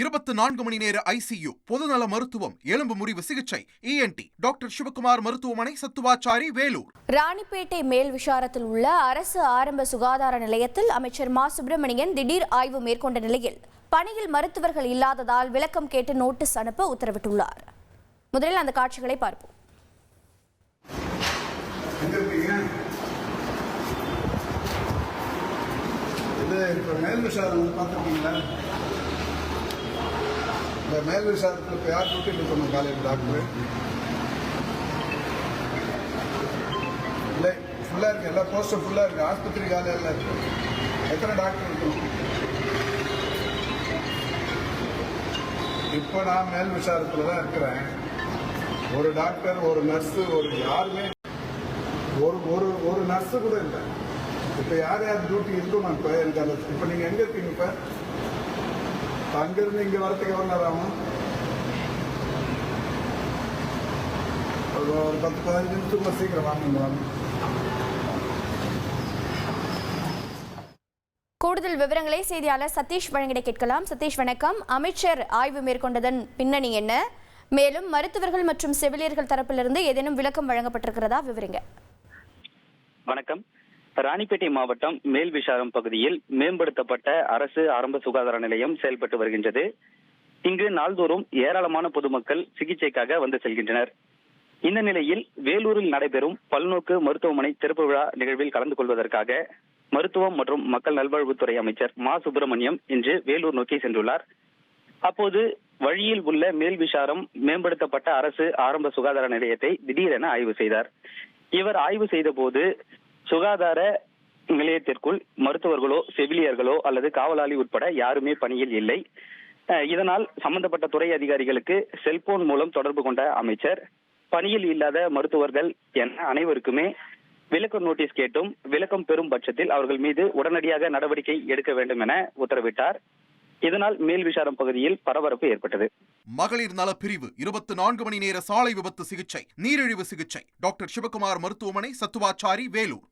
24 மணி நேர ICU பொதுநல மருத்துவம் எலும்பு முறிவு சிகிச்சை ENT டாக்டர் சிவகுமார் மருத்துவமனை சத்துவாச்சாரி வேலூர். ராணிப்பேட்டை மேல் விஷாரத்தில் உள்ள அரசு ஆரம்ப சுகாதார நிலையத்தில் அமைச்சர் மா சுப்பிரமணியன் திடீர் ஆய்வு மேற்கொண்ட நிலையில் பணியில் மருத்துவர்கள் இல்லாததால் விளக்கம் கேட்டு நோட்டீஸ் அனுப்ப உத்தரவிட்டுள்ளார். முதலில் அந்த காட்சிகளை பார்ப்போம். இந்த மேல் விசாரத்தில் இப்போ யார் டியூட்டியில் இருக்கணும்? காலையில் டாக்டர் இல்லை, ஃபுல்லாக இருக்குது, எல்லா போஸ்ட்டும் ஃபுல்லாக இருக்குது. ஆஸ்பத்திரி காலையில் இருக்குது. எத்தனை டாக்டர் இருக்கணும்? இப்போ நான் மேல் விசாரத்தில் தான் இருக்கிறேன். ஒரு டாக்டர், ஒரு நர்ஸு, யாருமே ஒரு நர்ஸு கூட இல்லை. இப்போ யார் டியூட்டி இருக்கணும்? இப்போ எனக்கு அந்த இப்போ நீங்கள் எங்கே இருக்கீங்க? இப்போ அங்கிருந்து இங்கே வரத்துக்கு எவ்வளோ நேரம் ஆகும்? ஒரு 10-15 நிமிஷத்துக்குள்ள சீக்கிரம் வாங்க. கூடுதல் விவரங்களை செய்தியாளர் சதீஷ் வழங்கிட கேட்கலாம். சதீஷ் வணக்கம். அமைச்சர் ஆய்வு மேற்கொண்டதன் பின்னணி என்ன? மேலும் மருத்துவர்கள் மற்றும் செவிலியர்கள் தரப்பிலிருந்து ஏதேனும் விளக்கம் வழங்கப்பட்டிருக்கிறதா? விவரிங்க. வணக்கம். ராணிப்பேட்டை மாவட்டம் மேல் விஷாரம் பகுதியில் மேம்படுத்தப்பட்ட அரசு ஆரம்ப சுகாதார நிலையம் செயல்பட்டு வருகின்றது. இங்கு நாள்தோறும் ஏராளமான பொதுமக்கள் சிகிச்சைக்காக வந்து செல்கின்றனர். இந்த நிலையில் வேலூரில் நடைபெறும் பல்நோக்கு மருத்துவமனை திறப்பு விழா நிகழ்வில் கலந்து கொள்வதற்காக மருத்துவம் மற்றும் மக்கள் நல்வாழ்வுத்துறை அமைச்சர் மா சுப்பிரமணியம் இன்று வேலூர் நோக்கி சென்றுள்ளார். அப்போது வழியில் உள்ள மேல் விஷாரம் மேம்படுத்தப்பட்ட அரசு ஆரம்ப சுகாதார நிலையத்தை திடீரென ஆய்வு செய்தார். இவர் ஆய்வு செய்த போது சுகாதார நிலையத்திற்குள் மருத்துவர்களோ செவிலியர்களோ அல்லது காவலாளி உட்பட யாருமே பணியில் இல்லை. இதனால் சம்பந்தப்பட்ட துறை அதிகாரிகளுக்கு செல்போன் மூலம் தொடர்பு கொண்ட அமைச்சர் பணியில் இல்லாத மருத்துவர்கள் என அனைவருக்குமே விளக்க நோட்டீஸ் கேட்டும் விளக்கம் பெறும் பட்சத்தில் அவர்கள் மீது உடனடியாக நடவடிக்கை எடுக்க வேண்டும் என உத்தரவிட்டார். இதனால் மேல் விஷாரம் பகுதியில் பரபரப்பு ஏற்பட்டது. மகளிர் நல பிரிவு 24 மணி நேர சாலை விபத்து சிகிச்சை நீரிழிவு சிகிச்சை டாக்டர் சிவகுமார் மருத்துவமனை சத்துவாச்சாரி வேலூர்.